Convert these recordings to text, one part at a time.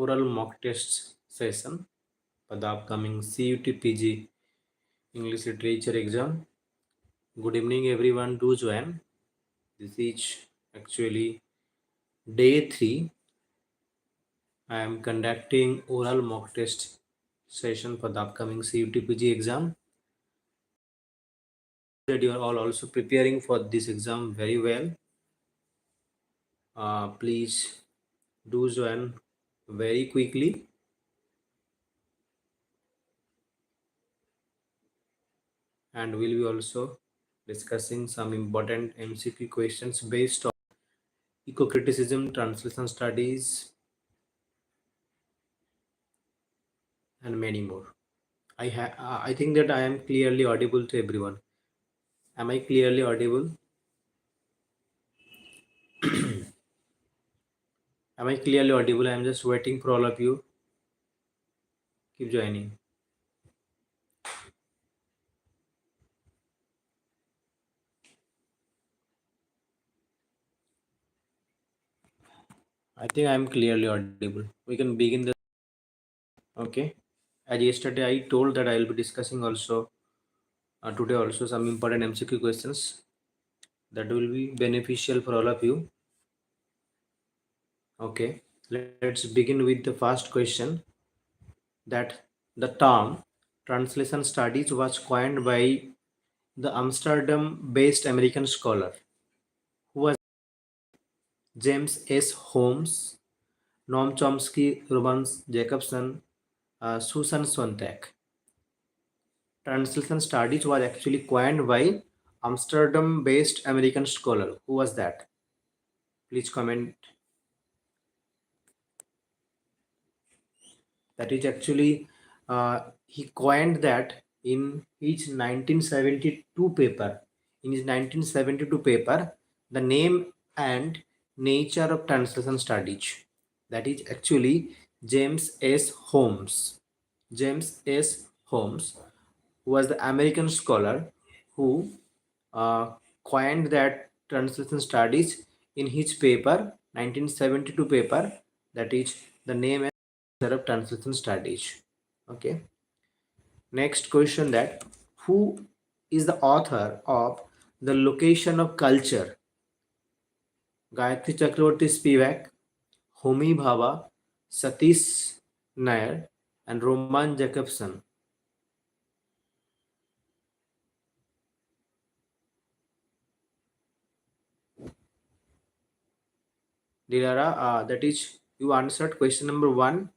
oral mock test session for the upcoming CUT PG English Literature exam. Good evening, everyone. Do join. This is actually day 3. I am conducting oral mock test session for the upcoming CUT PG exam. That you are all also preparing for this exam very well. Please do join very quickly. And we'll be also discussing some important MCQ questions based on eco-criticism, translation studies, and many more. I think that I am clearly audible to everyone. Am I clearly audible? Am I clearly audible? I am just waiting for all of you. Keep joining. I think I am clearly audible. We can begin the. Okay. As yesterday I told that I will be discussing also today also some important MCQ questions that will be beneficial for all of you. Okay, let's begin with the first question, that the term translation studies was coined by the Amsterdam based American scholar who was James S. Holmes, Noam Chomsky, Roman Jacobson, Susan Sontag. Translation studies was actually coined by Amsterdam based American scholar. Who was that? Please comment. That is actually he coined that in his 1972 paper. In his 1972 paper, the name and nature of translation studies. That is actually James S. Holmes. James S. Holmes, who was the American scholar who uh, coined that translation studies in his paper, 1972 paper. That is the name of translation studies. Okay. Next question, that who is the author of The Location of Culture? Gayatri Chakraborty Spivak, Homi Bhabha, Satish Nair, and Roman Jacobson. Dilara, that is, you answered question number 1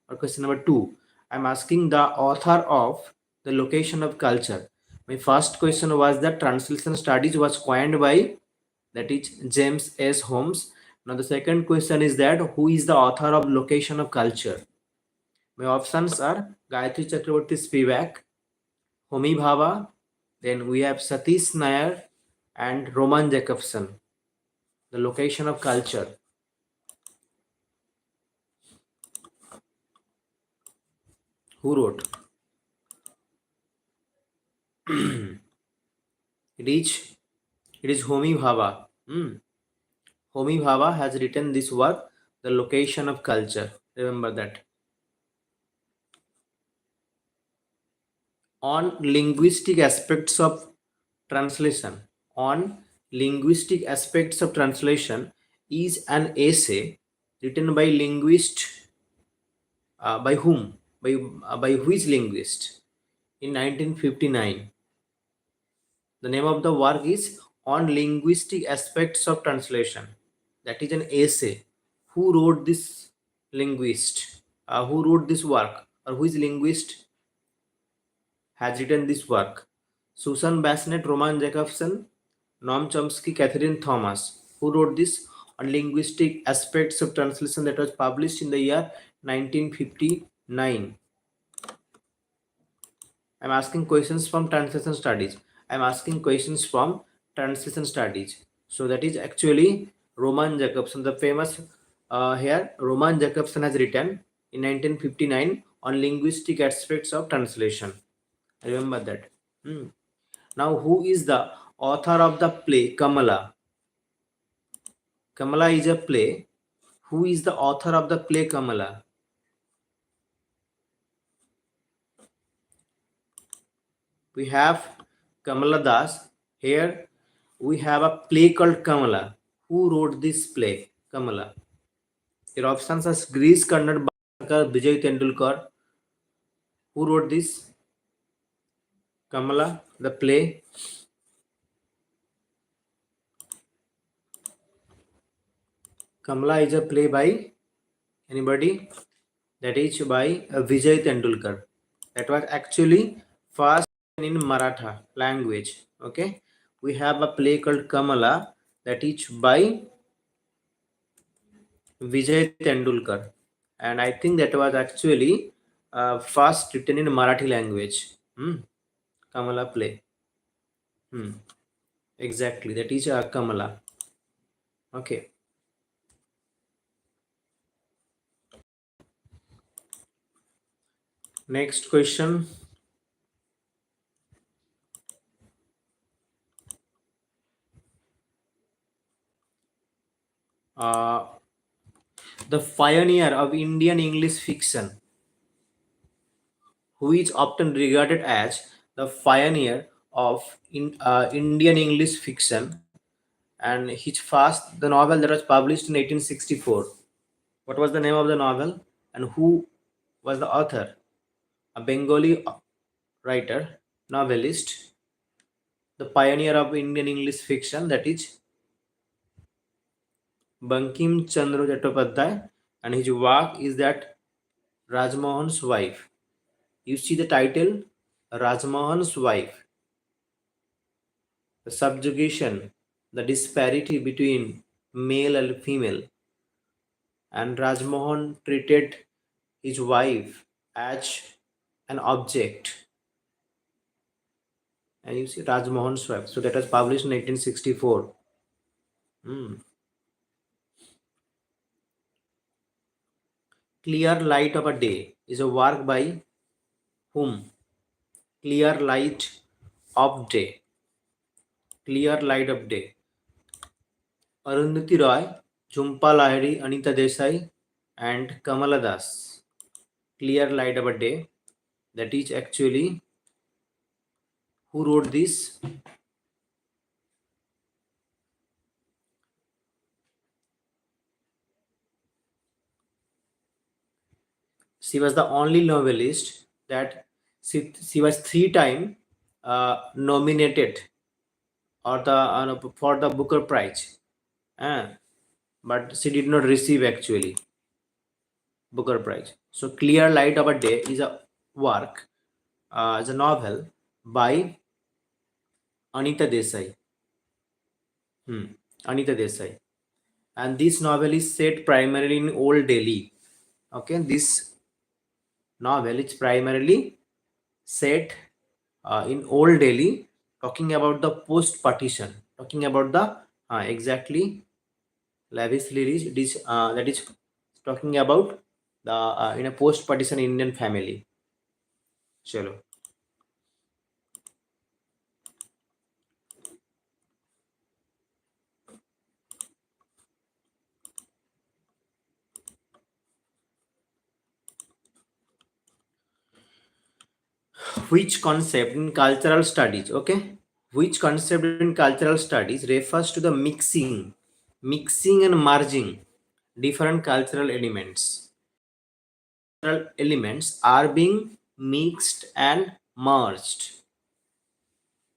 or question number 2. I'm asking the author of The Location of Culture. My first question was that translation studies was coined by, that is James S. Holmes. Now the second question is that who is the author of Location of Culture? My options are Gayatri Chakraborty Spivak, Homi Bhabha, then we have Satish Nair and Roman Jacobson. The Location of Culture. Who wrote? It is Homi Bhabha. Homi Bhabha has written this work, The Location of Culture. Remember that. On linguistic aspects of translation. On linguistic aspects of translation is an essay written by linguist. By whom? By which linguist? In 1959. The name of the work is On Linguistic Aspects of Translation. That is an essay. Who wrote this linguist? Who wrote this work? Or which linguist has written this work? Susan Bassett, Roman Jacobson, Noam Chomsky, Catherine Thomas. Who wrote this On Linguistic Aspects of Translation, that was published in the year 1959. I'm asking questions from translation studies. I'm asking questions from translation studies. So that is actually Roman Jacobson, the famous here. Roman Jacobson has written in 1959 on linguistic aspects of translation. Remember that. Now, who is the author of the play Kamala? Kamala is a play. Who is the author of the play Kamala? We have Kamala Das. Here we have a play called Kamala. Who wrote this play? Kamala. Your options are Greece Karnad Bhaskar, Vijay Tendulkar. Who wrote this? Kamala, the play. Kamala is a play by anybody? That is by Vijay Tendulkar. That was actually first in Maratha language. Okay, we have a play called Kamala that is by Vijay Tendulkar, and I think that was actually first written in Marathi language. Kamala play. Exactly, that is Kamala. Okay. Next question. Uh, the pioneer of Indian English fiction, who is often regarded as the pioneer of Indian English fiction, and his first the novel that was published in 1864. What was the name of the novel and who was the author? A Bengali writer, novelist, the pioneer of Indian English fiction, that is Bankim Chandra Chattopadhyay, and his work is that Rajmohan's wife. You see the title, Rajmohan's wife. The subjugation, the disparity between male and female, and Rajmohan treated his wife as an object. And you see Rajmohan's wife. So that was published in 1864. Clear Light of a Day is a work by whom? Clear Light of Day. Clear Light of Day. Arundhati Roy, Jhumpa Lahiri, Anita Desai, and Kamala Das. Clear Light of a Day. That is actually who wrote this? She was the only novelist that she was 3 times nominated or the for the Booker Prize, but she did not receive actually Booker Prize. So Clear Light of a Day is a work, is a novel by Anita Desai. Anita Desai, and this novel is set primarily in Old Delhi. Okay, this novel is primarily set in Old Delhi, talking about the post-partition, talking about the exactly lavishly rich. It is that is talking about the in a post-partition Indian family. Chalo. Which concept in cultural studies? Okay, which concept in cultural studies refers to the mixing and merging different cultural elements? Cultural elements are being mixed and merged.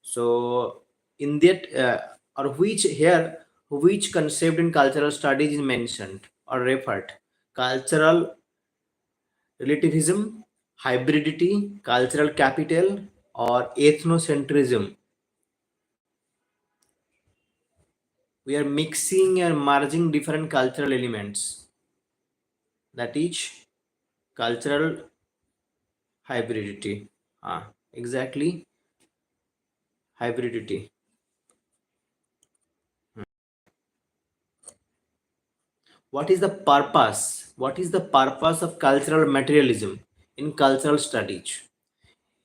So in that or which here which concept in cultural studies is mentioned or referred? Cultural relativism, hybridity, cultural capital, or ethnocentrism. We are mixing and merging different cultural elements. That is cultural hybridity. Exactly, hybridity. What is the purpose? What is the purpose of cultural materialism in cultural studies?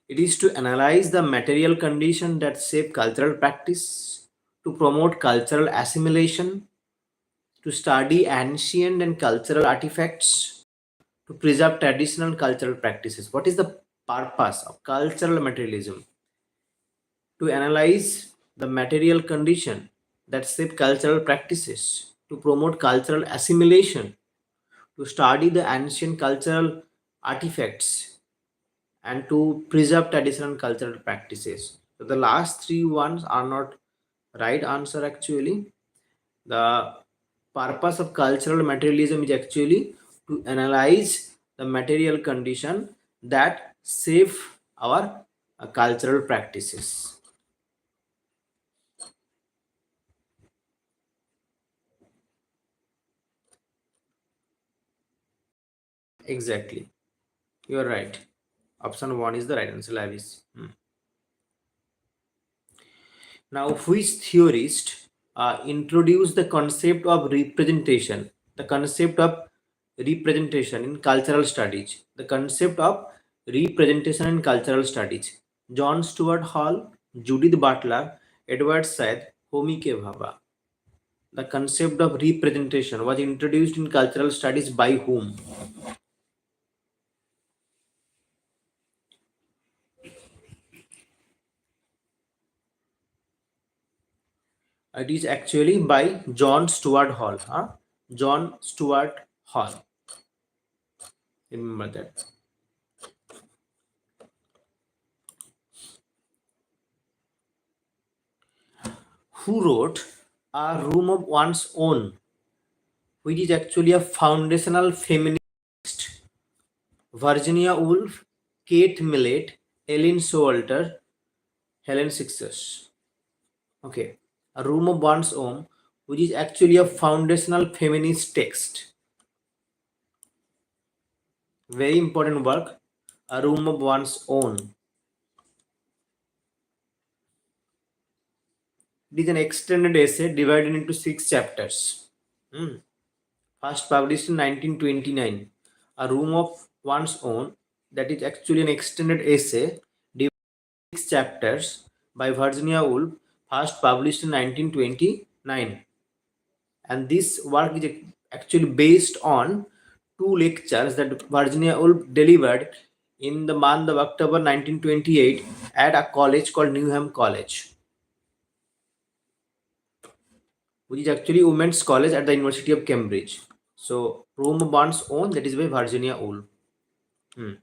It is to analyze the material condition that shape cultural practice, to promote cultural assimilation, to study ancient and cultural artifacts, to preserve traditional cultural practices. What is the purpose of cultural materialism? to analyze the material condition that shape cultural practices, to promote cultural assimilation, to study the ancient cultural artifacts, and to preserve traditional cultural practices. So the last three ones are not right answer actually. The purpose of cultural materialism is actually to analyze the material condition that shape our cultural practices. Exactly. You are right. Option one is the right answer, Lavis. Now, which theorist introduced the concept of representation? The concept of representation in cultural studies. The concept of representation in cultural studies. John Stuart Hall, Judith Butler, Edward Said, Homi K. Bhabha. The concept of representation was introduced in cultural studies by whom? It is actually by John Stuart Hall. Huh? John Stuart Hall. Remember that. Who wrote A Room of One's Own, which is actually a foundational feminist text? Virginia Woolf, Kate Millett, Ellen Showalter, Helen Success. Okay, A Room of One's Own, which is actually a foundational feminist text. Very important work. A Room of One's Own. It is an extended essay divided into 6 chapters. Hmm. First published in 1929. A Room of One's Own, that is actually an extended essay divided into 6 chapters by Virginia Woolf, first published in 1929. And this work is actually based on two lectures that Virginia Woolf delivered in the month of October 1928 at a college called Newham College, which is actually women's college at the University of Cambridge. So, Room of One's Own, that is by Virginia Woolf. Hmm.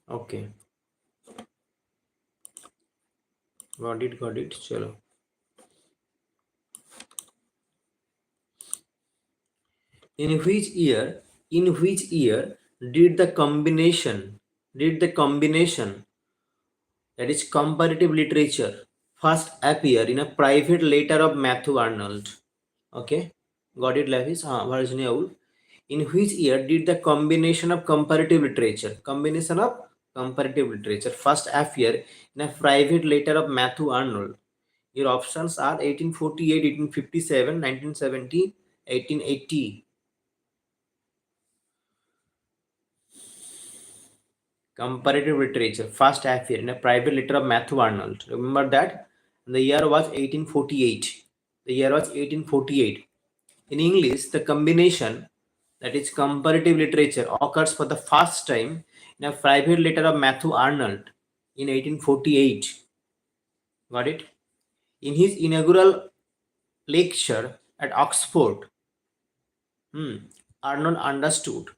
Okay, got it. Chalo. In which year? In which year did the combination, that is comparative literature, first appear in a private letter of Matthew Arnold? Okay, got it, Lavis? Virginia Woolf. In which year did the combination of comparative literature first appear in a private letter of Matthew Arnold? Your options are 1848, 1857, 1970, 1880. Comparative literature first appeared in a private letter of Matthew Arnold. Remember that? And the year was 1848. The year was 1848. In English, the combination, that is comparative literature, occurs for the first time in a private letter of Matthew Arnold in 1848. Got it? In his inaugural lecture at Oxford, Arnold understood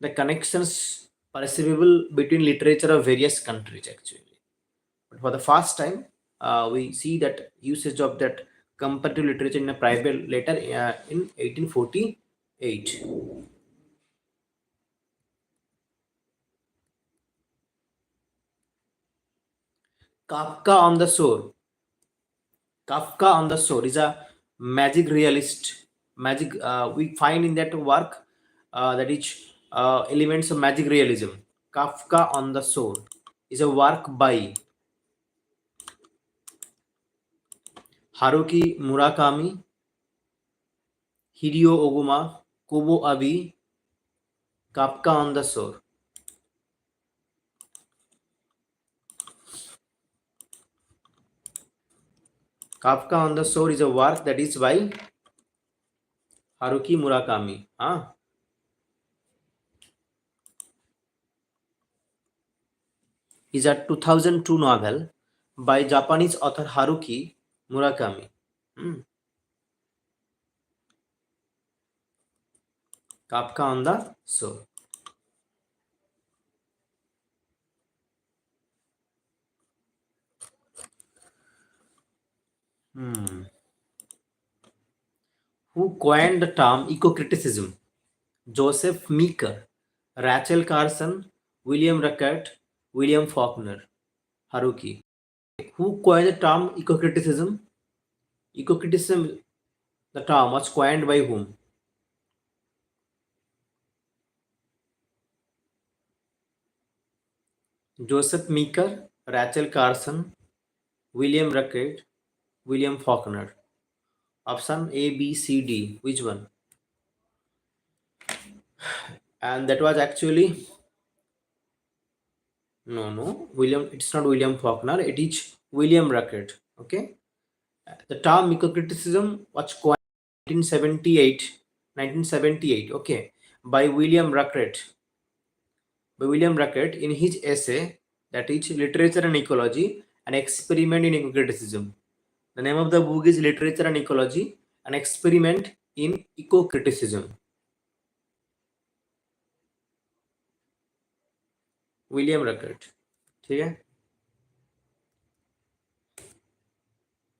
the connections perceivable between literature of various countries actually. But for the first time, we see that usage of that comparative literature in a private letter in 1848. Kafka on the Shore. Kafka on the Shore is a magic realist. Magic. We find in that work that is elements of magic realism. Kafka on the Shore is a work by Haruki Murakami, Hideo Oguma, Kobo Abi. Kafka on the Shore. Kafka on the Shore is a work that is by Haruki Murakami. Huh? Is a 2002 novel by Japanese author Haruki Murakami. Hmm. Kafka on the Shore. Hmm. Who coined the term eco-criticism? Joseph Meeker, Rachel Carson, William Rackett, William Faulkner, Haruki. Who coined the term eco-criticism? Eco-criticism, the term was coined by whom? Joseph Meeker, Rachel Carson, William Rackett, William Faulkner. Option A, B, C, D. Which one? And that was actually no. William. It's not William Faulkner. It is William Rackett. Okay. The term eco-criticism was coined in 1978. Okay, by William Rackett. By William Rackett in his essay that is Literature and Ecology: An Experiment in Eco-Criticism. The name of the book is Literature and Ecology: An Experiment in Eco-Criticism. William Rackett. ठीक है?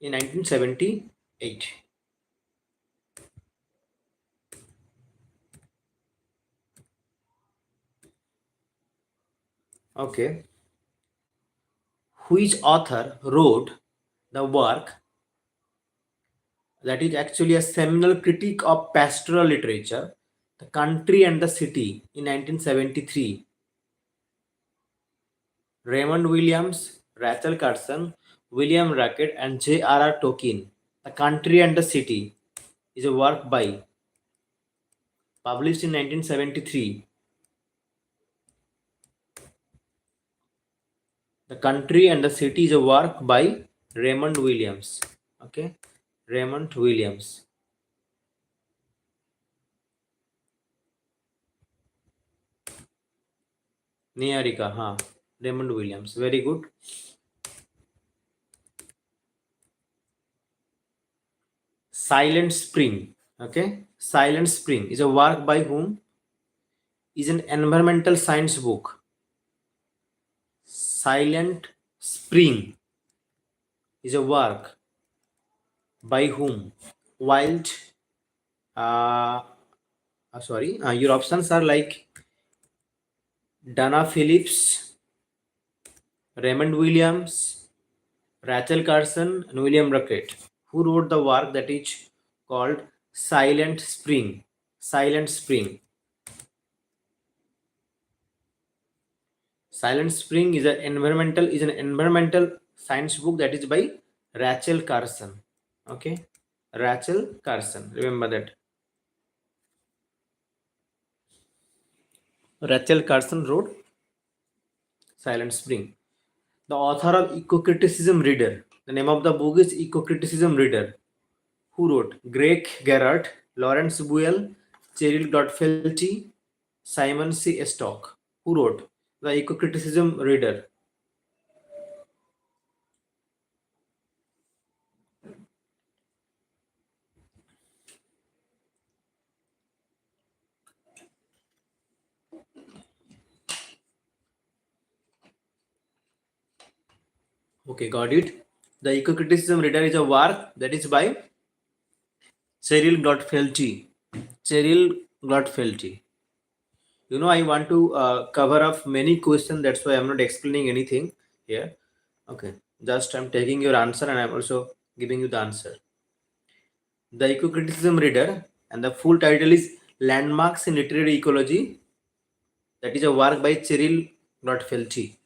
In 1978. Okay. Which author wrote the work that is actually a seminal critique of pastoral literature, The Country and the City, in 1973? Raymond Williams, Rachel Carson, William Rackett, and J.R.R. Tolkien. The Country and the City is a work by, published in 1973. The Country and the City is a work by Raymond Williams. Okay, Raymond Williams. Niharika, huh? Raymond Williams. Very good. Silent Spring. Okay, Silent Spring is a work by whom? Is an environmental science book. Silent Spring is a work by whom? Wild. Uh, sorry. Your options are like Dana Phillips, Raymond Williams, Rachel Carson, and William Rackett. Who wrote the work that is called Silent Spring? Silent Spring. Silent Spring is an environmental science book that is by Rachel Carson. Okay, Rachel Carson. Remember that. Rachel Carson wrote Silent Spring. The author of Eco-Criticism Reader. The name of the book is Eco-Criticism Reader. Who wrote? Greg Garrett, Lawrence Buell, Cheryl Godfelty, Simon C. Stock. Who wrote the Eco-Criticism Reader? Okay, got it. The Eco-Criticism Reader is a work that is by Cheryl Godfelty. Cheryl Godfelty. I want to cover up many questions. That's why I'm not explaining anything here. Okay, just I'm taking your answer and I'm also giving you the answer. The Eco-Criticism Reader, and the full title is Landmarks in Literary Ecology. That is a work by Cheryl Godfelty.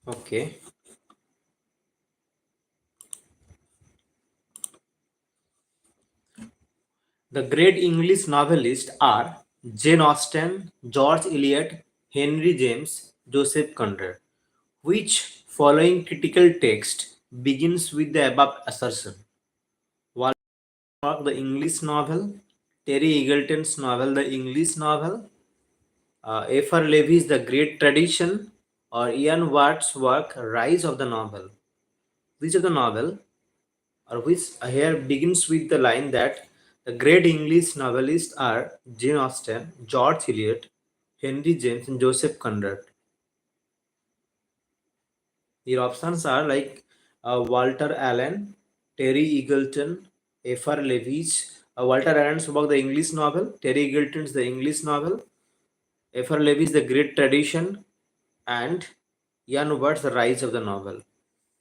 Okay. The great English novelists are Jane Austen, George Eliot, Henry James, Joseph Conrad. Which following critical text begins with the above assertion? Walter Scott, the English novel, Terry Eagleton's novel, The English Novel, A.R. Levy's The Great Tradition, or Ian Watt's work Rise of the Novel. Which of the novel, or which here begins with the line that the great English novelists are Jane Austen, George Eliot, Henry James, and Joseph Conrad. Your options are like Walter Allen, Terry Eagleton, F.R. Levy's. Walter Allen's about the English novel, Terry Eagleton's The English Novel, F.R. Levy's The Great Tradition, and Ian Watt's The Rise of the Novel.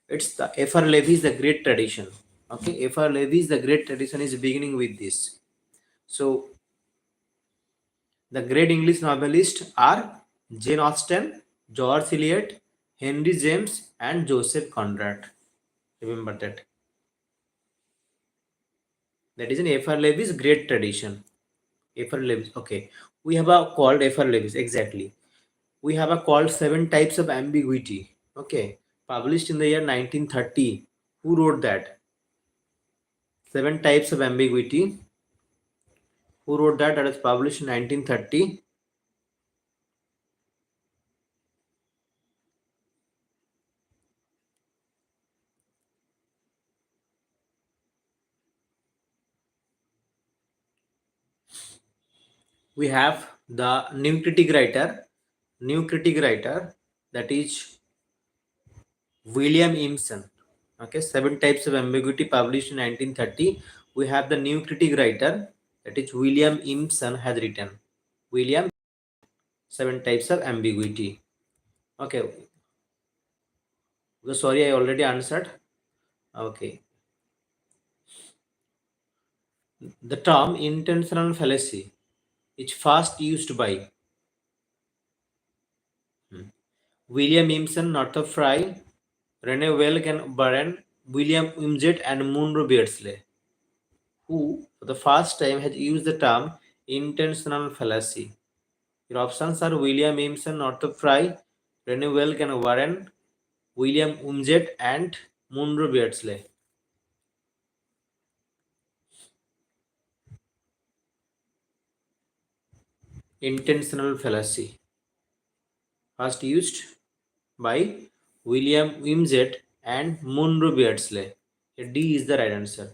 It's the F.R. Levy's The Great Tradition. Okay, F.R. Levy's The Great Tradition is beginning with this. So, the great English novelists are Jane Austen, George Eliot, Henry James, and Joseph Conrad. Remember that. That is in F.R. Levy's Great Tradition. F.R. Levy's. Okay. We have a called F.R. Levy's. Exactly. We have a called Seven Types of Ambiguity. Okay. Published in the year 1930. Who wrote that? Seven Types of Ambiguity. Who wrote that? That was published in 1930. We have the new critic writer, that is William Emerson. Okay, Seven Types of Ambiguity published in 1930. We have the new critic writer, that is William Emerson has written. William, Seven Types of Ambiguity. Okay, sorry, I already answered. Okay, the term intentional fallacy is first used by William Emerson, Northrop Frye, Rene Welk and Barron, William Wimsett, and Munro Beardsley, who for the first time has used the term intentional fallacy. Your options are William Emerson, Northrop Frye, Rene Welk and Warren, William Wimsett, and Munro Beardsley. Intentional fallacy. First used by William Wimsett and Munro Beardsley. D is the right answer.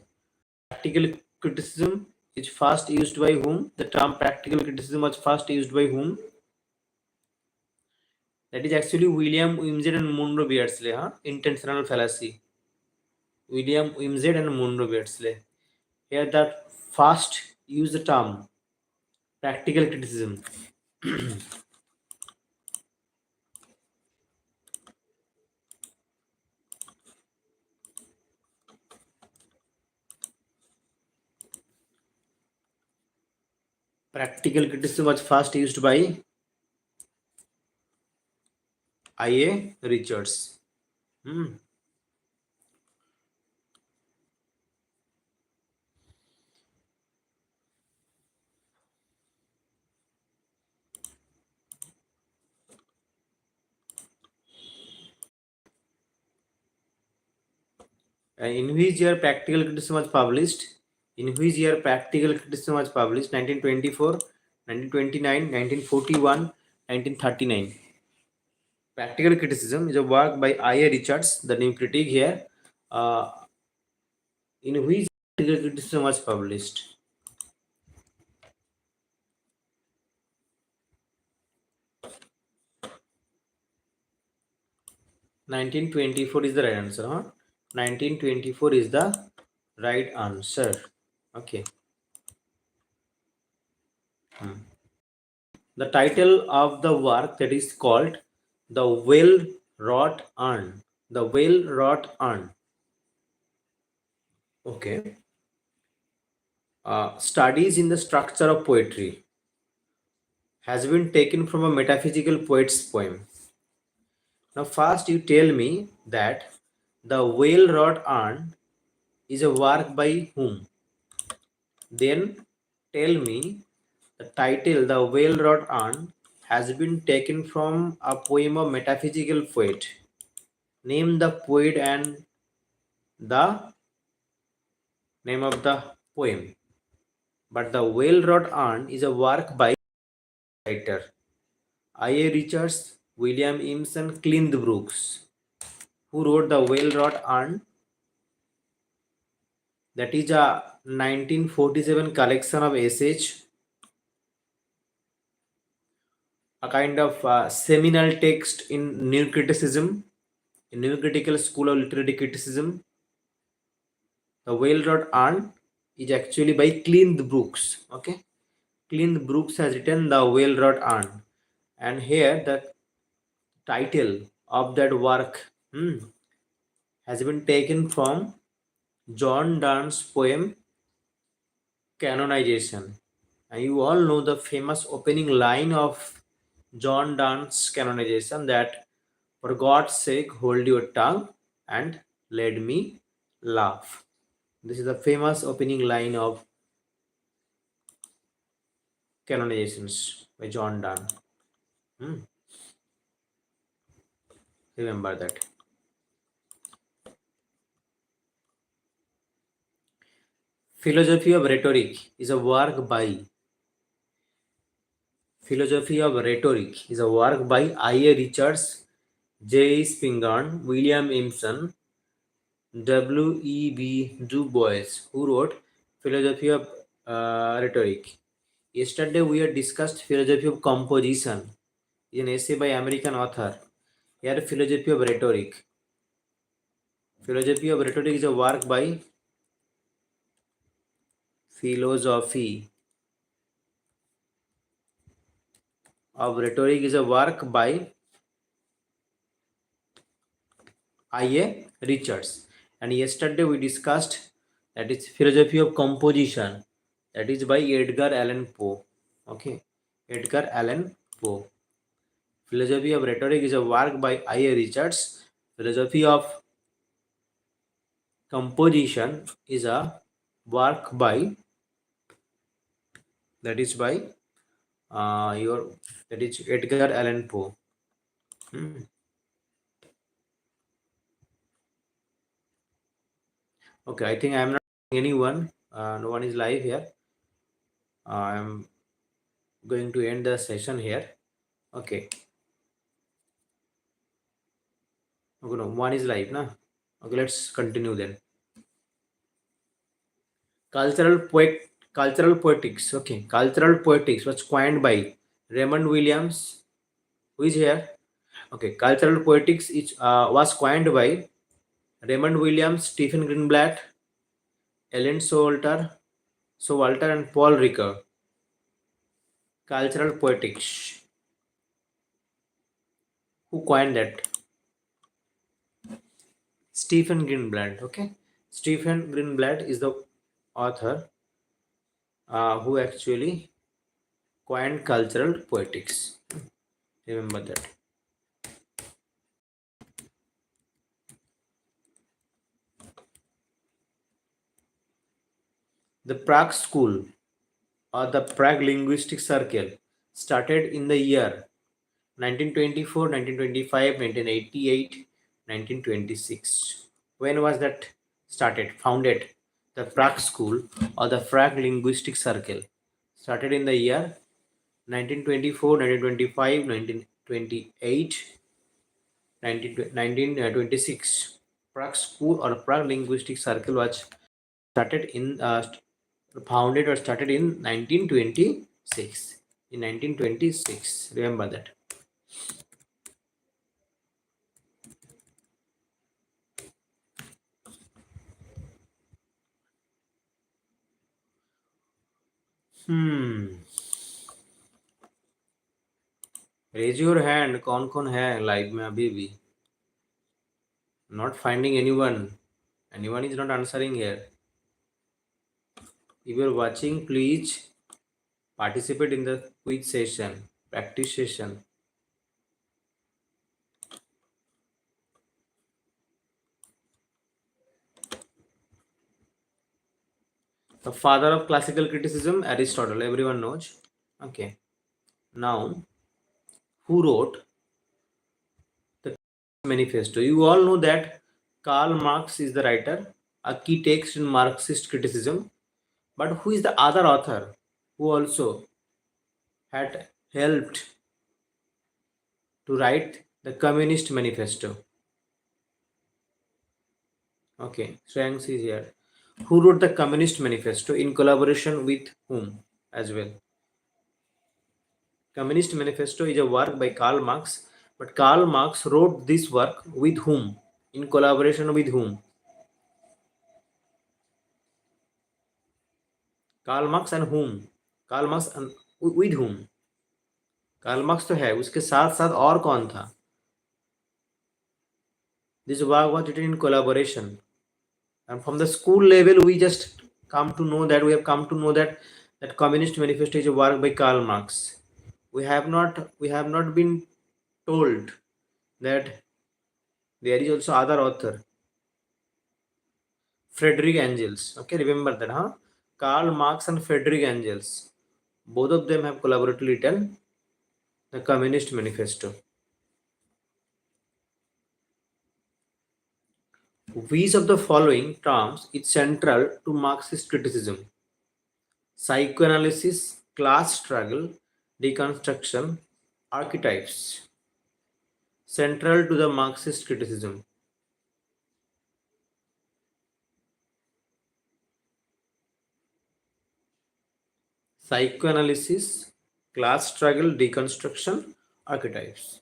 Practical criticism is first used by whom? The term practical criticism was first used by whom? That is actually William Wimsett and Munro Beardsley. Intentional fallacy. William Wimsett and Munro Beardsley. Here that first use the term practical criticism. Practical criticism was first used by I.A. Richards. In which year practical criticism was published? In which year practical criticism was published? 1924, 1929, 1941, 1939. Practical criticism is a work by I.A. Richards, the new critic here. In which practical criticism was published? 1924 is the right answer. 1924 is the right answer. Okay. The title of the work that is called The Well-Wrought Urn. The Well-Wrought Urn. Okay. Studies in the structure of poetry has been taken from a metaphysical poet's poem. Now first you tell me that The Well-Wrought Urn is a work by whom? Then tell me the title The Well-Wrought Urn has been taken from a poem of metaphysical poet. Name the poet and the name of the poem. But the Whale-Wrought Urn is a work by writer I.A. Richards, William Emerson, Clint Brooks, who wrote the Whale-Wrought Urn. That is a 1947 collection of essays, a kind of seminal text in new criticism, in new critical school of literary criticism. The Whale-Wrought Urn is actually by Clint Brooks. Okay, Clint Brooks has written the Whale-Wrought Urn, and here the title of that work has been taken from John Donne's poem Canonization. And you all know the famous opening line of John Donne's Canonization, that for God's sake hold your tongue and let me laugh. This is the famous opening line of Canonizations by John Donne. Hmm, Remember that. Philosophy of Rhetoric is a work by Philosophy of Rhetoric is a work by I.A. Richards, J. Spingarn, William Emerson, W. E. B. Du Bois, who wrote Philosophy of Rhetoric. Yesterday we had discussed Philosophy of Composition, is an essay by American author. Here, Philosophy of Rhetoric. Philosophy of Rhetoric is a work by Philosophy of Rhetoric is a work by I.A. Richards. And yesterday we discussed that is Philosophy of Composition, that is by Edgar Allan Poe. Okay, Edgar Allan Poe. Philosophy of Rhetoric is a work by I.A. Richards. Philosophy of Composition is a work by that is by your that is Edgar Allan Poe. Hmm. Okay, I think I am not anyone. No one is live here. I am going to end the session here. Okay. Okay, no one is live, na. Okay, let's continue then. Cultural poetics. Okay, cultural poetics was coined by Raymond Williams. Who is here? Okay, cultural poetics was coined by Raymond Williams, Stephen Greenblatt, Ellen Showalter, and Paul Ricoeur. Cultural poetics. Who coined that? Stephen Greenblatt. Okay, Stephen Greenblatt is the author who actually coined cultural poetics. Remember that. The Prague School or the Prague Linguistic Circle started in the year 1924, 1925, 1988, 1926. When was that founded? The Prague School or the Prague Linguistic Circle started in the year 1924, 1925, 1928, 1926. Prague School or Prague Linguistic Circle was started in founded or started in 1926. In 1926, remember that. Raise your hand कौन कौन है live में अभी भी not finding anyone is not answering here. If you are watching, please participate in the quiz session, practice session. The father of classical criticism, Aristotle, everyone knows. Okay, now who wrote the manifesto. You all know that Karl Marx is the writer, a key text in Marxist criticism. But who is the other author who also had helped to write the Communist Manifesto? Okay, Shanks is here. Who wrote the Communist Manifesto in collaboration with whom as well? Communist Manifesto is a work by Karl Marx, but Karl Marx wrote this work with whom? In collaboration with whom? Karl Marx and whom? Karl Marx and with whom? Karl Marx तो है, उसके साथ साथ और कौन था? This work was written in collaboration, and from the school level we just come to know that we have come to know that that Communist Manifesto is a work by Karl Marx. We have not been told that there is also other author, Frederick Engels. Okay, remember that, huh? Karl Marx and Frederick Engels, both of them have collaboratively written the Communist Manifesto. Which of the following terms is central to Marxist criticism? Psychoanalysis, class struggle, deconstruction, archetypes. Central to the Marxist criticism. Psychoanalysis, class struggle, deconstruction, archetypes.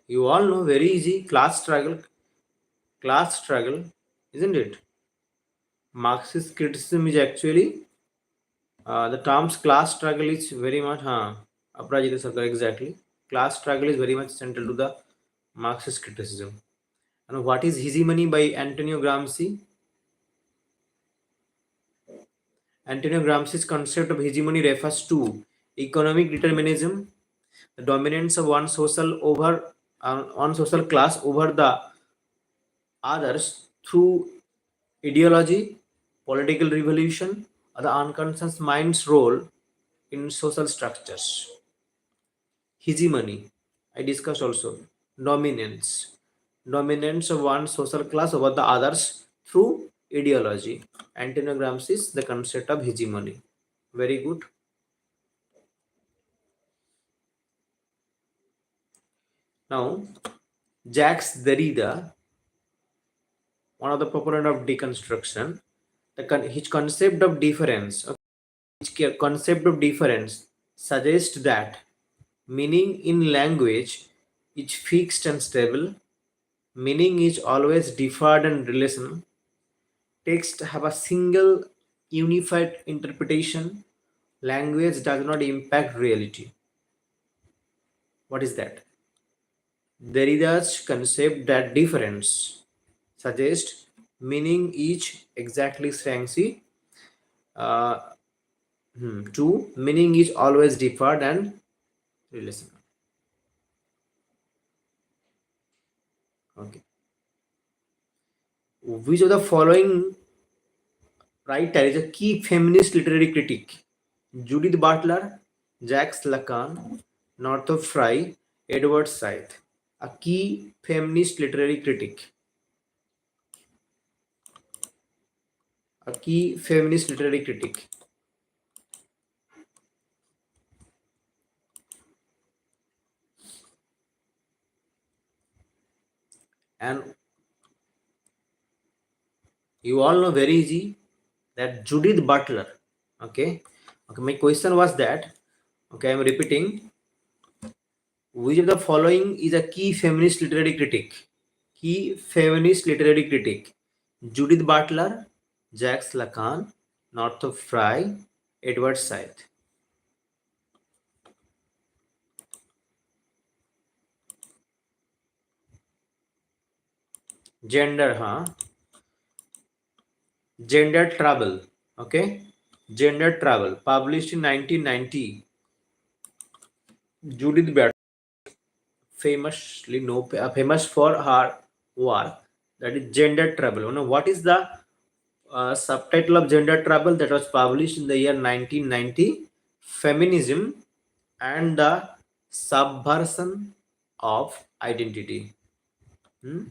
You all know, very easy, class struggle, isn't it? Marxist criticism is actually the terms class struggle is very much, Aprajita Sarkar, exactly. Class struggle is very much central to the Marxist criticism. And what is hegemony by Antonio Gramsci? Antonio Gramsci's concept of hegemony refers to economic determinism, the dominance of one social class over the others through ideology, political revolution, or the unconscious mind's role in social structures. Hegemony, I discussed also. Dominance, dominance of one social class over the others through ideology. Antonio Gramsci's the concept of hegemony. Very good. Now, Jacques Derrida, one of the proponent of deconstruction, his concept of difference, suggests that meaning in language is fixed and stable. Meaning is always deferred and relational. Text have a single unified interpretation. Language does not impact reality. What is that? Derrida's concept that difference suggests meaning is exactly fancy. Uh, Two, meaning is always deferred and relational. Okay. Which of the following writer is a key feminist literary critic? Judith Butler, Jacques Lacan, Northrop Frye, Edward Said. A key feminist literary critic. A key feminist literary critic. And you all know very easy that Judith Butler. Okay. Okay. My question was that. Okay, I'm repeating. Which of the following is a key feminist literary critic? Key feminist literary critic. Judith Butler, Jacques Lacan, Northrop Frye, Edward Said. Gender, Gender Trouble. Okay. Gender Trouble. Published in 1990. Judith Butler. famous for her work, that is Gender Trouble. You know what is the subtitle of Gender Trouble that was published in the year 1990? Feminism and the Subversion of Identity. Hmm?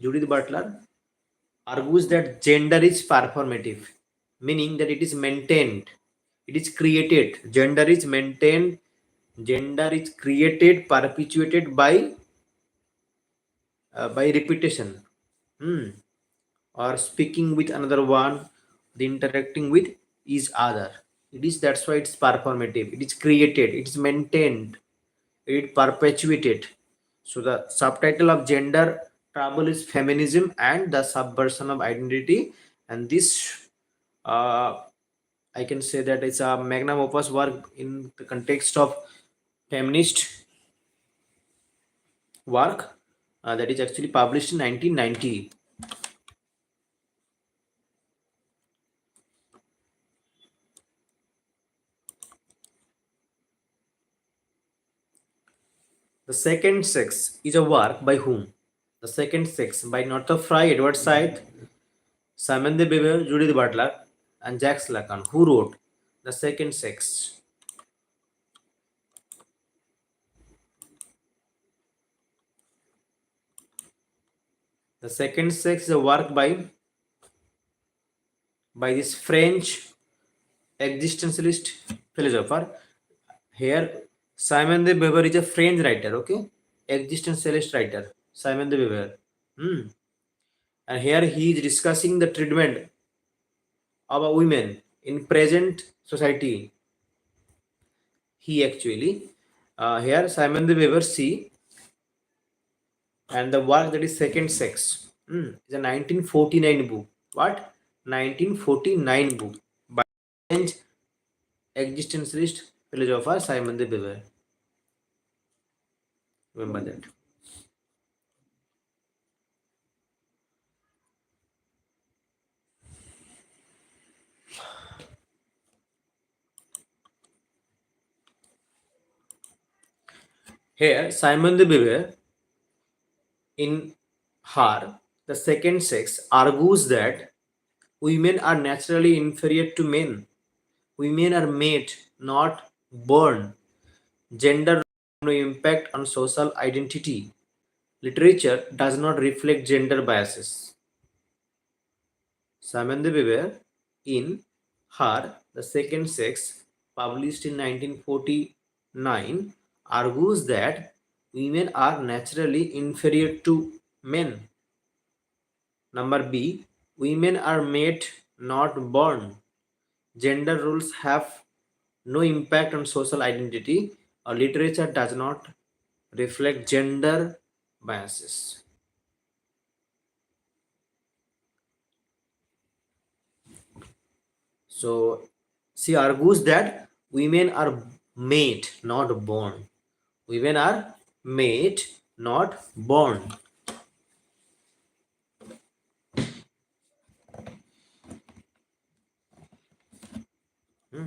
Judith Butler argues that gender is performative, meaning that it is maintained, it is created. Gender is maintained, gender is created, perpetuated by repetition, hmm, or speaking with another one, the interacting with each other. It is that's why it's performative. It is created, it is maintained, it perpetuated. So the subtitle of Gender Trouble is Feminism and the Subversion of Identity, and this uh, I can say that it's a magnum opus work in the context of feminist work that is actually published in 1990. The Second Sex is a work by whom? The Second Sex by Northrop Frye, Edward Said, Simon de Beauvoir, Judith Butler, and Jacques Lacan. Who wrote The Second Sex? The Second Sex is a work by this French existentialist philosopher. Here, Simon de Beauvoir is a French writer, okay? Existentialist writer, Simon de Beauvoir. Hmm. And here he is discussing the treatment of a women in present society. He actually, here Simon de Beauvoir see, and the work that is Second Sex is a 1949 book. What? 1949 book by French existentialist philosopher Simon de Beauvoir. Remember that. Here, Simon de Beauvoir, in her The Second Sex, argues that women are naturally inferior to men. Women are made, not born. Gender has no impact on social identity. Literature does not reflect gender biases. Simone de Beauvoir, in her The Second Sex, published in 1949, argues that women are naturally inferior to men. Number B, women are made, not born. Gender rules have no impact on social identity. Or literature does not reflect gender biases. So she argues that women are made, not born. Women are made, not born. Hmm.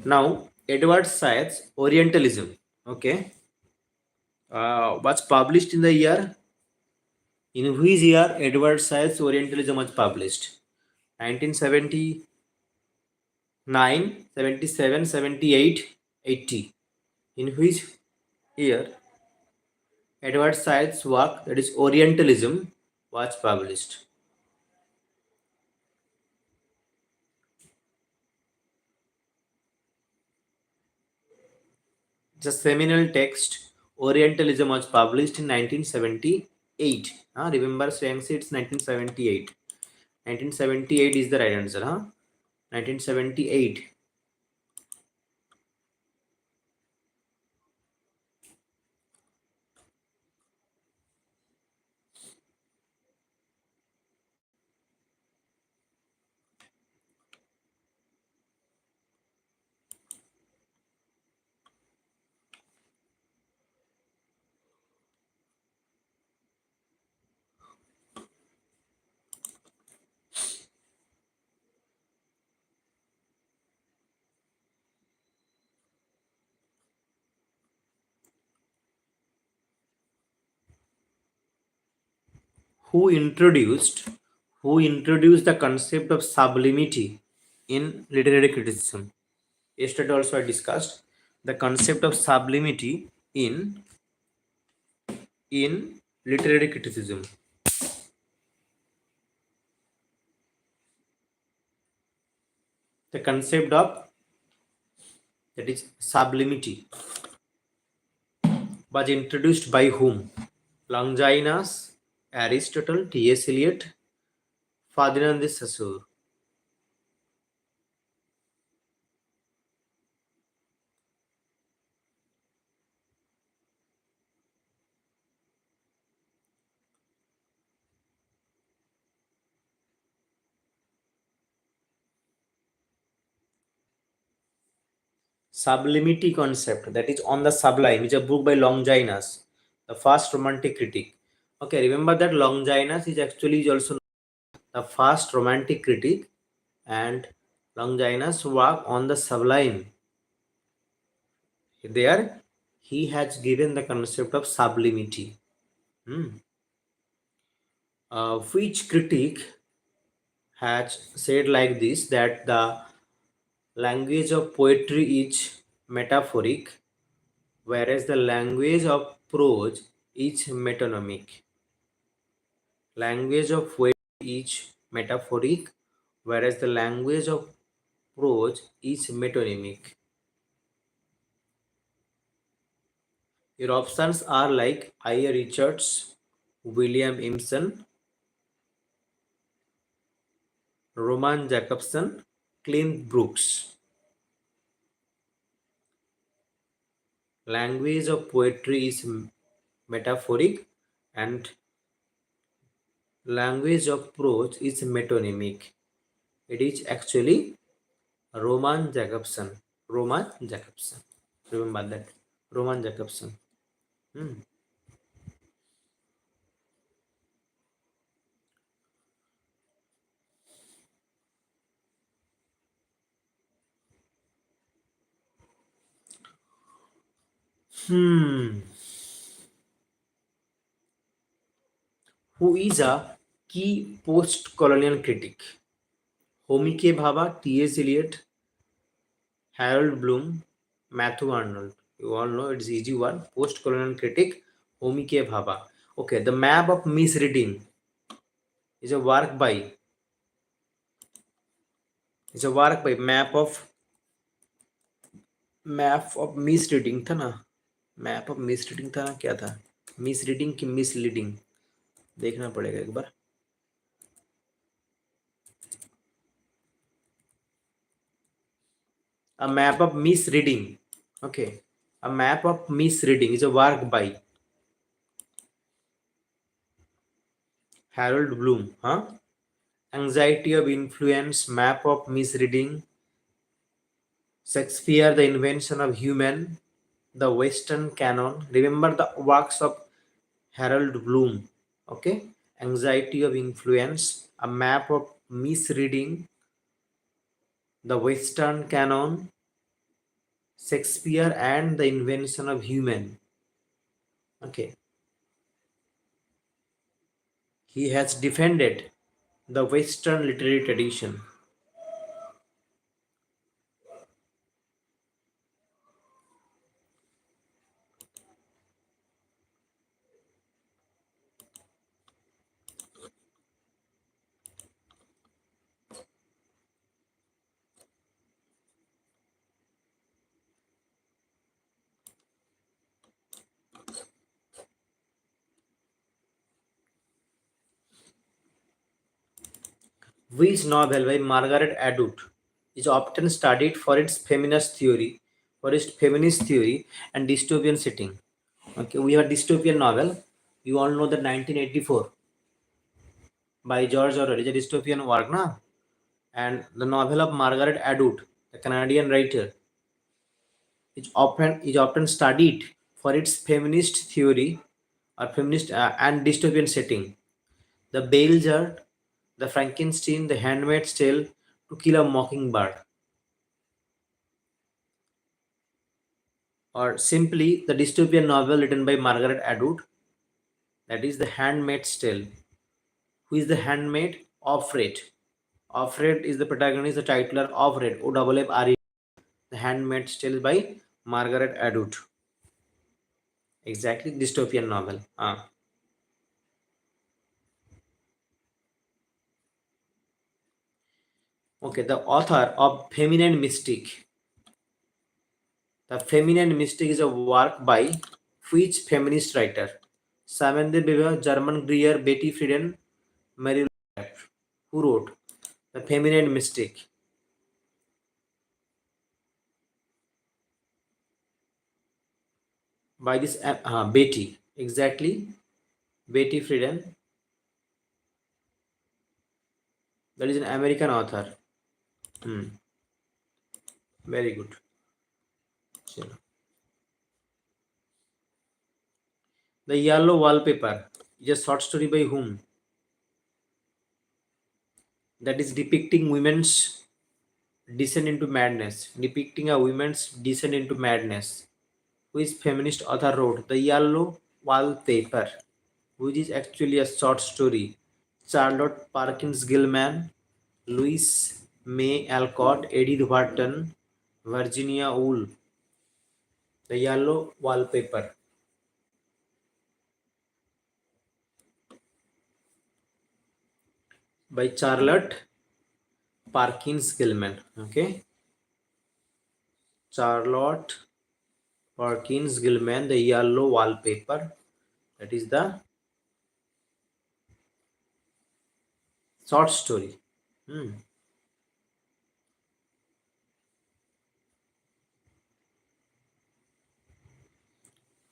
Now, Edward Said's Orientalism, okay, was published in the year, in which year Edward Said's Orientalism was published? 1979, 77, 78, 80. In which year Edward Said's work, that is Orientalism, was published? The seminal text Orientalism was published in 1978. Remember, Strength it's 1978. 1978 is the right answer. 1978. who introduced who introduced the concept of sublimity in literary criticism? Yesterday also I discussed the concept of sublimity in literary criticism. The concept of that is sublimity was introduced by whom? Longinus, Aristotle, T.S. Eliot, Ferdinand de Saussure. Sublimity concept, that is on the sublime, is a book by Longinus, the first romantic critic. Okay, remember that Longinus is also the first romantic critic, and Longinus work on the sublime. There he has given the concept of sublimity. Which critic has said like this, that the language of poetry is metaphoric, whereas the language of prose is metonymic. Language of poetry is metaphoric, whereas the language of prose is metonymic. Your options are like I. Richards, William Emerson, Roman Jacobson, Clint Brooks. Language of poetry is metaphoric, and language of prose is metonymic. It is actually Roman Jacobson. Roman Jacobson. Remember that. Roman Jacobson. Hmm. Hmm. Who is a key post-colonial critic? Homike Bhabha, T.S. Eliot, Harold Bloom, Matthew Arnold. You all know it's easy one. Post-colonial critic, Homike Bhabha. Okay, the map of misreading is a work by map of misreading था ना. Map of misreading था ना, क्या था? Misreading की misleading, देखना पड़ेगा एक बार. A map of misreading. Okay, a map of misreading is a work by Harold Bloom. Anxiety of influence, map of misreading, Shakespeare, the invention of human, the Western canon. Remember the works of Harold Bloom. Okay, anxiety of influence, a map of misreading, the Western canon, Shakespeare, and the invention of human. Okay, he has defended the Western literary tradition. Which novel by Margaret Atwood is often studied for its feminist theory and dystopian setting? Okay, we have a dystopian novel. You all know that 1984 by George Orwell is a dystopian work, na? And the novel of Margaret Atwood, the Canadian writer, is often studied for its feminist theory or feminist and dystopian setting. The Bale Jar, the Frankenstein, the Handmaid's Tale, To Kill a Mockingbird, or simply the dystopian novel written by Margaret Atwood, that is The Handmaid's Tale. Who is the handmaid? Offred. Offred is the protagonist, the titular Offred. OFFRE. The Handmaid's Tale by Margaret Atwood. Exactly, dystopian novel. Okay, the author of Feminine Mystic. The Feminine Mystic is a work by which feminist writer? Samantha Weber, German Greer, Betty Friedan, Mary Lambert. Who wrote The Feminine Mystic? By this Betty. Exactly, Betty Friedan. That is an American author. Hmm. Very good. Chalo. The Yellow Wallpaper is a short story by whom? That is depicting women's descent into madness. Depicting a woman's descent into madness. Which feminist author wrote The Yellow Wallpaper, which is actually a short story? Charlotte Perkins Gilman, Louise May Alcott, Edith Wharton, Virginia Woolf. The Yellow Wallpaper by Charlotte Perkins Gilman. Okay, Charlotte Perkins Gilman, The Yellow Wallpaper. That is the short story. Hmm.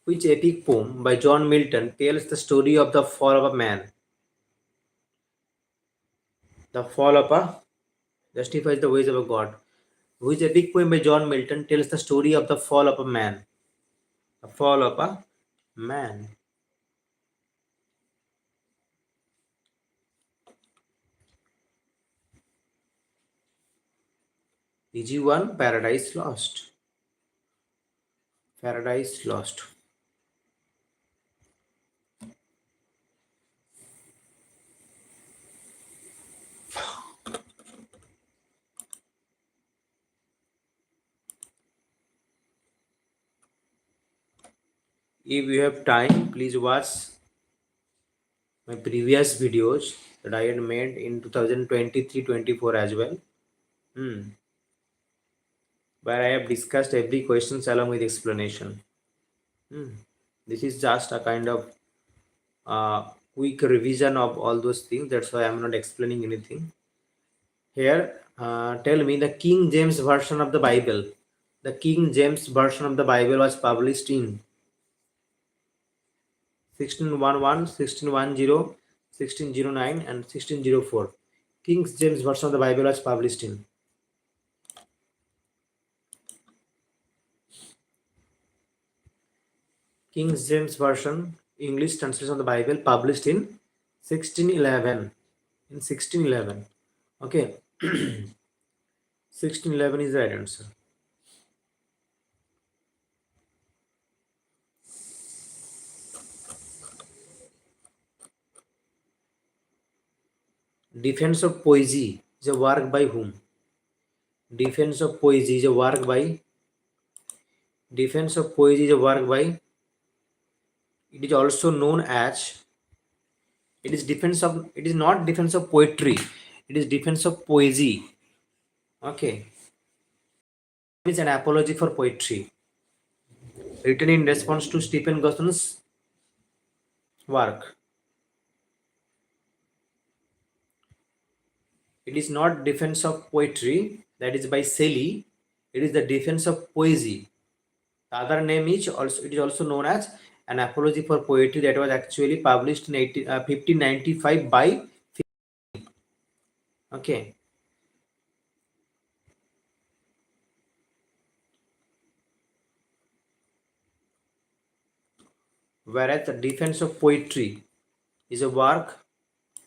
Which epic poem by John Milton tells the story of the fall of a man? The fall of a justifies the ways of a god. Which epic poem by John Milton tells the story of the fall of a man? The fall of a man. Easy one, Paradise Lost. Paradise Lost. If you have time, please watch my previous videos that I had made in 2023-24 as well. Where I have discussed every questions along with explanation. This is just a kind of quick revision of all those things. That's why I'm not explaining anything. Here, tell me the King James Version of the Bible. The King James Version of the Bible was published in 1611, 1610, 1609 and 1604. King James Version of the Bible was published in King James Version, English translation of the Bible, published in 1611. In 1611. Okay. 1611 is the right answer. Defense of Poesy is a work by whom? Defense of Poesy is a work by Defense of Poesy is a work by it is also known as it is not defense of poetry, it is defense of poesy. Okay. It is an apology for poetry written in response to Stephen Gosnell's work. It is not defense of poetry, that is by Shelley. It is the defense of poesy. The other name is also it is also known as an apology for poetry that was actually published in 1595 by okay. Whereas the defense of poetry is a work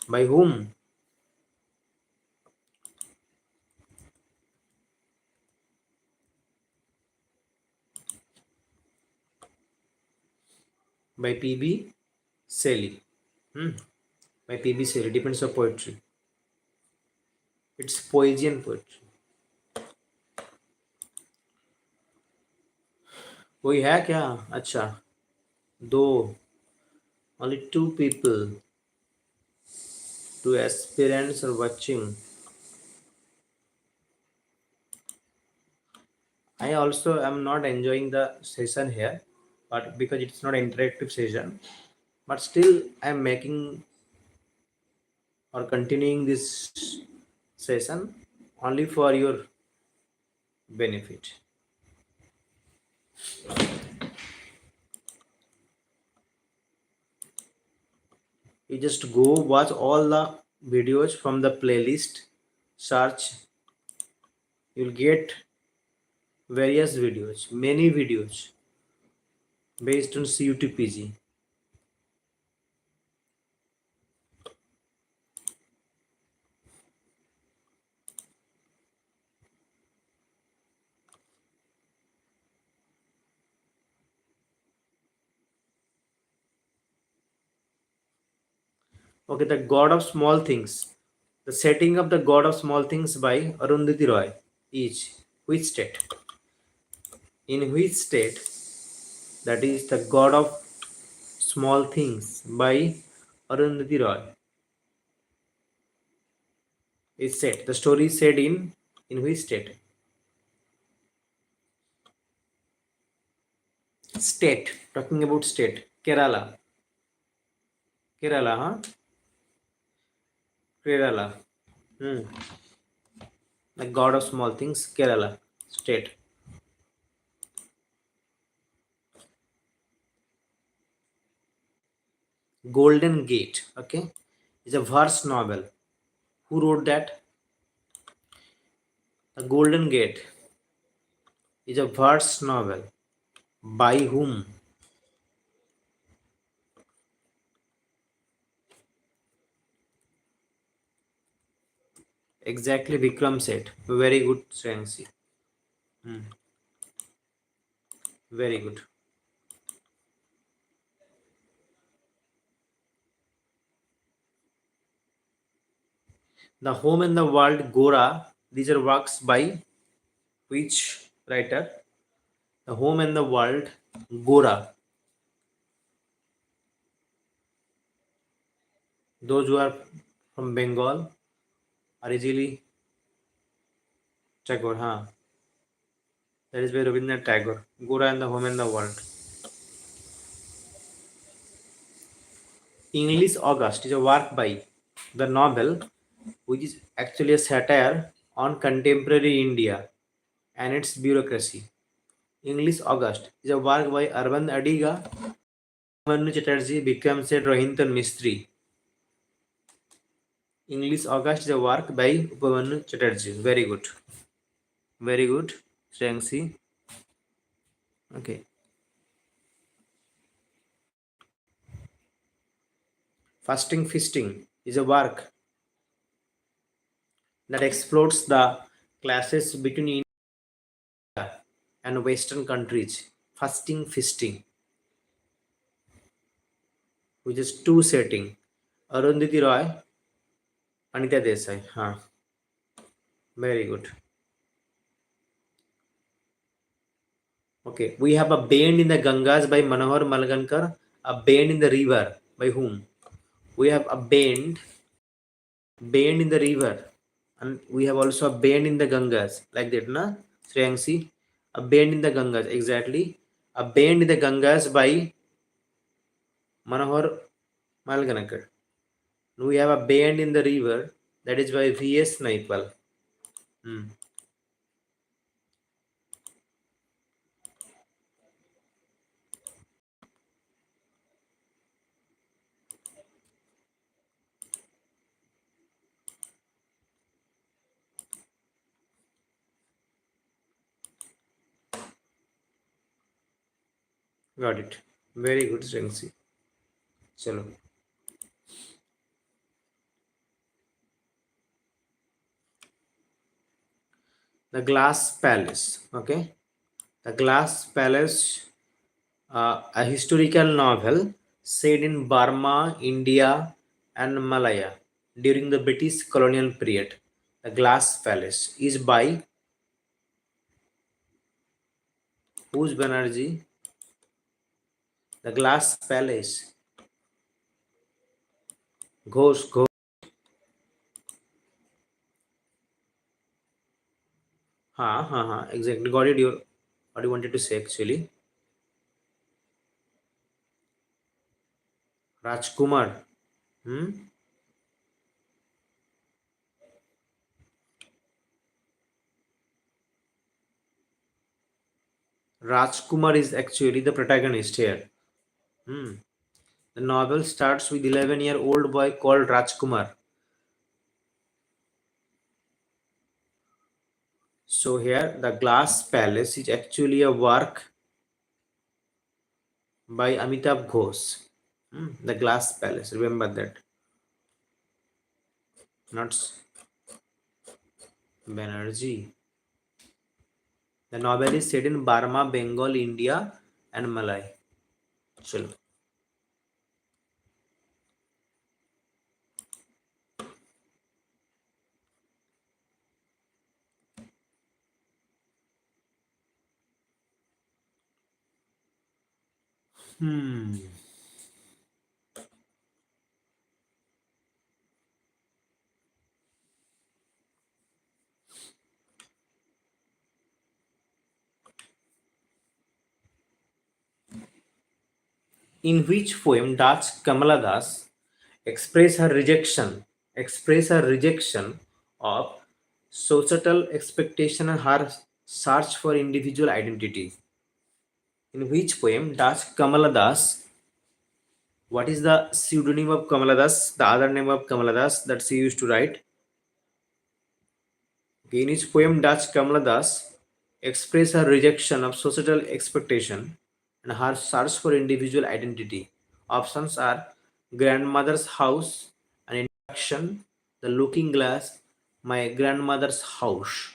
by whom? By P.B. Shelley. by PB Shelley. Depends on poetry. It's poesy and poetry. कोई है क्या? अच्छा, दो, only two people, two aspirants are watching. I also am not enjoying the session here, but because it's not interactive session, but still I am making or continuing this session only for your benefit. You just go watch all the videos from the playlist, search, you'll get various videos, many videos based on CUTPG. Okay, the God of Small Things. The setting of the God of Small Things by Arundhati Roy is which state? In which state? That is the God of Small Things by Arundhati Roy is set. The story is said in which state? State. Talking about state. Kerala. Kerala, huh? Kerala. Hmm. The God of Small Things, Kerala state. Golden Gate. Okay, is a verse novel. Who wrote that? The Golden Gate is a verse novel. By whom? Exactly, Vikram said. Very good, Shansi. Hmm. Very good. The Home and the World, Gora. These are works by which writer? The Home and the World, Gora. Those who are from Bengal are easily Tagore, huh? That is by Rabindranath Tagore. Gora and the Home and the World. English August is a work by the novel, which is actually a satire on contemporary India and its bureaucracy. English August is a work by Arvind Adiga, Manu Chatterjee, Bikram Seth, Rohinton Mistry. English August is a work by Upamanu Chatterjee. Very good. Very good. Strength. Okay. Fasting Feasting is a work that explores the clashes between India and Western countries. Fasting Feasting, which is two setting. Arundhati Roy, Anita Desai. Huh. Very good. Okay, we have a bend in the Gangas by Manohar Malgankar. A bend in the river by whom? We have a bend in the river, and we have also a bend in the Gangas, like that, na? Shreyangsi, a bend in the Gangas, exactly. A bend in the Gangas by Manohar Malgankar. We have a bend in the river, that is by V.S. Naipal. Hmm. Got it. Very good, Shreyangsi. Chalo. The Glass Palace. Okay. The Glass Palace, a historical novel set in Burma, India, and Malaya during the British colonial period. The Glass Palace is by whose Banerjee? The Glass Palace. Ghosh. Exactly. Got it. You what you wanted to say actually? Rajkumar. Hmm? Rajkumar is actually the protagonist here. Hmm. The novel starts with 11-year-old boy called Rajkumar. So here, the Glass Palace is actually a work by Amitabh Ghosh. The Glass Palace. Remember that. Not Banerjee. The novel is set in Burma, Bengal, India, and Malay. Chalo. Hmm. In which poem does Kamala Das express her rejection of societal expectation and her search for individual identity? In which poem does Kamala Das, what is the pseudonym of Kamala Das, the other name of Kamala Das that she used to write? Okay, in which poem does Kamala Das express her rejection of societal expectation and her search for individual identity? Options are grandmother's house, an introduction, the looking glass, my grandmother's house.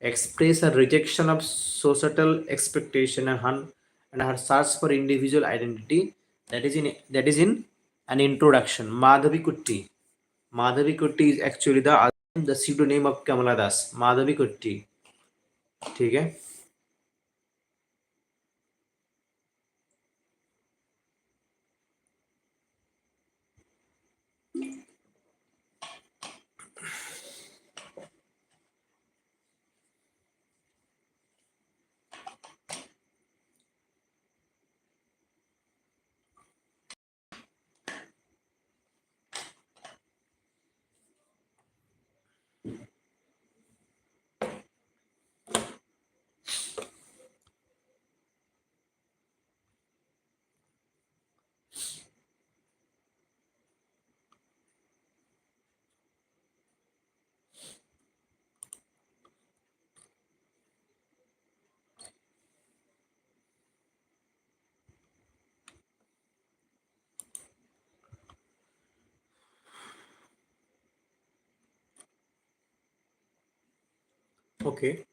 Express a rejection of societal expectation and her search for individual identity. That is in an introduction. Madhavi Kutti. Madhavi Kutti is actually the pseudonym of Kamala Das. Madhavi Kutti. ठीक है. Okay.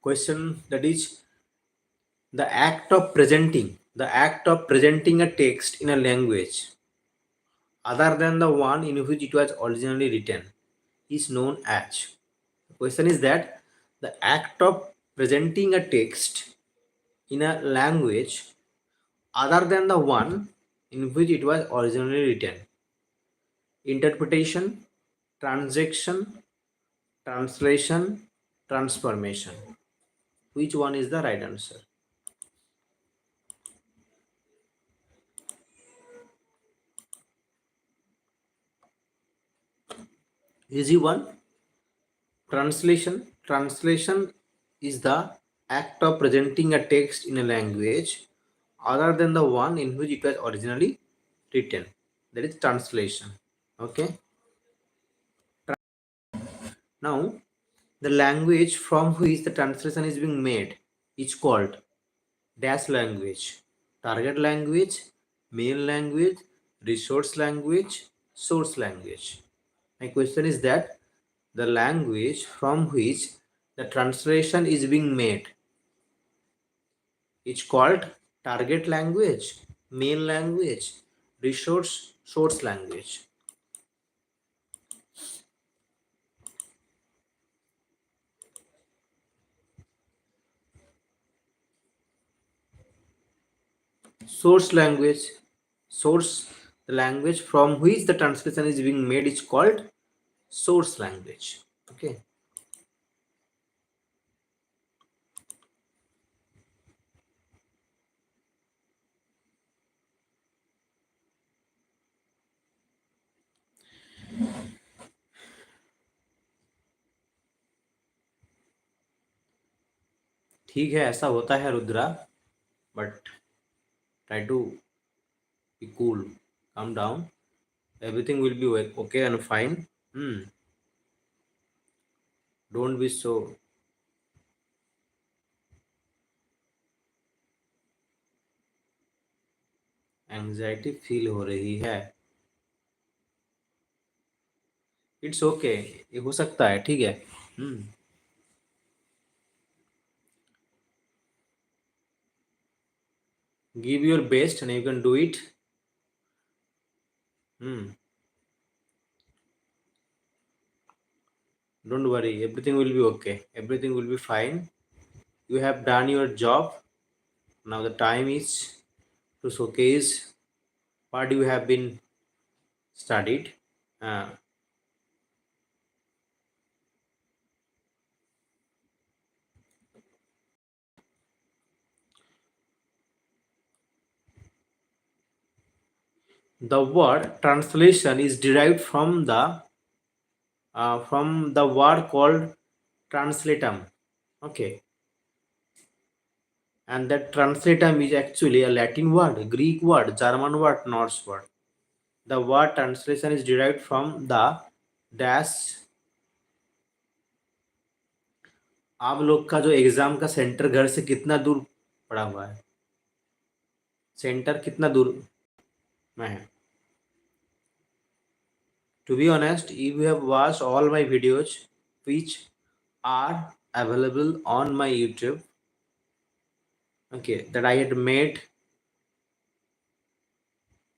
Question that is the act of presenting a text in a language other than the one in which it was originally written is known as. The question is that the act of presenting a text in a language other than the one in which it was originally written. Interpretation, transaction, translation, transformation. Which one is the right answer? Easy one. Translation is the act of presenting a text in a language other than the one in which it was originally written. That is translation. Okay. Now, the language from which the translation is being made is called dash language, target language, main language, resource language, source language. My question is that the language from which the translation is being made is called target language, main language, resource source language. Source language, source, the language from which the translation is being made is called source language. Okay. ठीक है, ऐसा होता है Rudra, but try to be cool, calm down, everything will be okay and fine. Don't be so anxiety feel हो रही है. It's okay, ये हो सकता है, ठीक है. Give your best and you can do it. Don't worry, everything will be okay. Everything will be fine. You have done your job. Now the time is to showcase what you have been studied. Uh, the word translation is derived from the word called translatum. Okay, and that translatum is actually a Latin word, Greek word, German word, Norse word. The word translation is derived from the dash. आप लोग का जो exam का centre घर से कितना दूर पड़ा हुआ है? सेंटर कितना दूर में है? To be honest, if you have watched all my videos which are available on my YouTube, okay, that I had made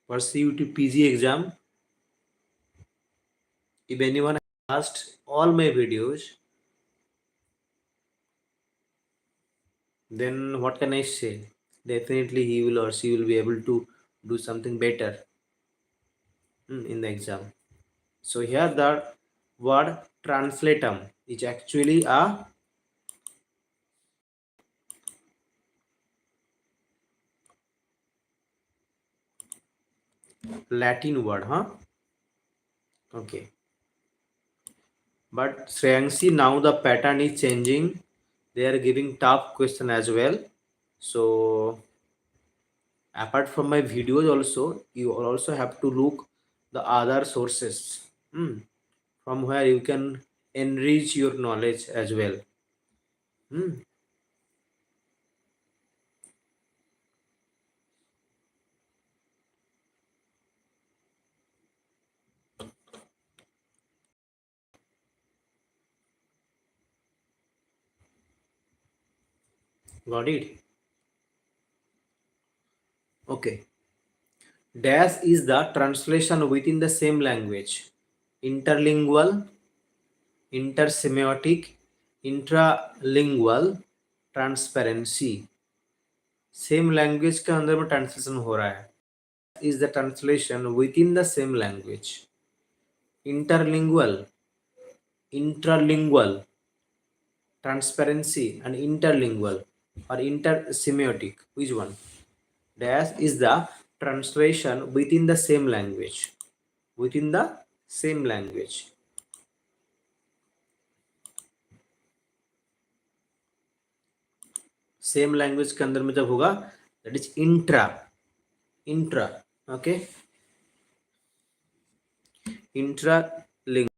for CUT PG exam, if anyone has watched all my videos, then what can I say? Definitely he will or she will be able to do something better in the exam. So here the word translatum is actually a Latin word, huh? Okay. But Shreyangsi, now the pattern is changing. They are giving tough question as well. So apart from my videos also, you also have to look the other sources from where you can enrich your knowledge as well. Got it? Okay. Dash is the translation within the same language. Interlingual, intersemiotic, intralingual, transparency. Same language के अंदर में translation हो रहा है. Is the translation within the same language. Interlingual, intralingual, transparency and interlingual or intersemiotic. Which one? Dash is the translation within the same language. Within the same language. Same language के अंदर में जब होगा that is intra. Intra. Okay. Intra लिंग.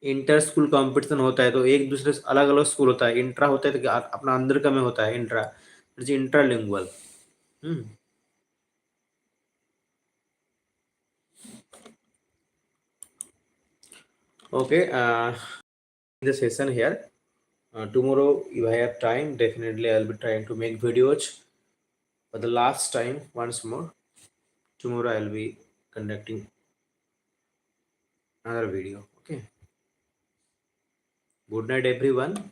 Inter school competition होता है तो एक दूसरे से अलग अलग स्कूल होता है. इंट्रा होता है तो अपना अंदर का में होता है intra. Interlingual. Okay. the session here. Tomorrow, if I have time, definitely I'll be trying to make videos for the last time once more. Tomorrow I'll be conducting another video. Okay. Good night, everyone.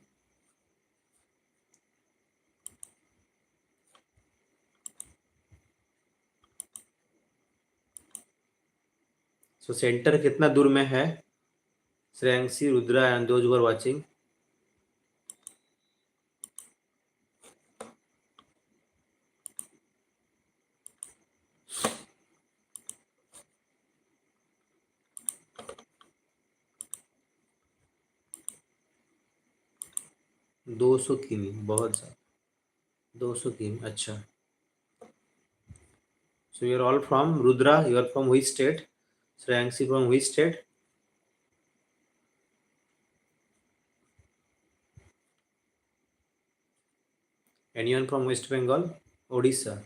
So center कितना दूर में है? Shreyangsi, Rudra, and those who are watching. 200 किमी, बहुत ज़्यादा. 200 किमी, अच्छा. So you are all from Rudra. You are from which state? Shreyangsi from which state? Anyone from West Bengal? Odisha.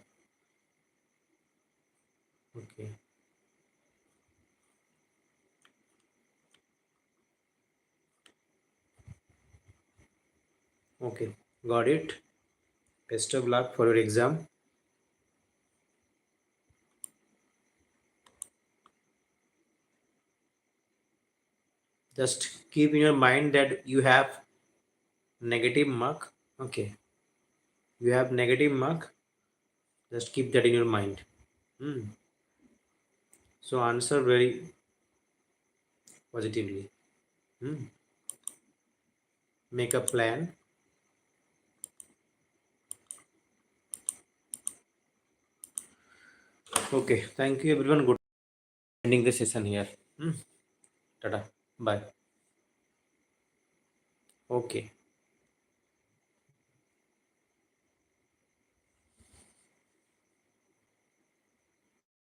Okay. Okay. Got it. Best of luck for your exam. Just keep in your mind that you have negative mark. Okay. You have negative mark. Just keep that in your mind. Hmm. So answer very positively. Hmm. Make a plan. Okay. Thank you everyone. Good ending the session here. Hmm. Tada. Bye. Okay.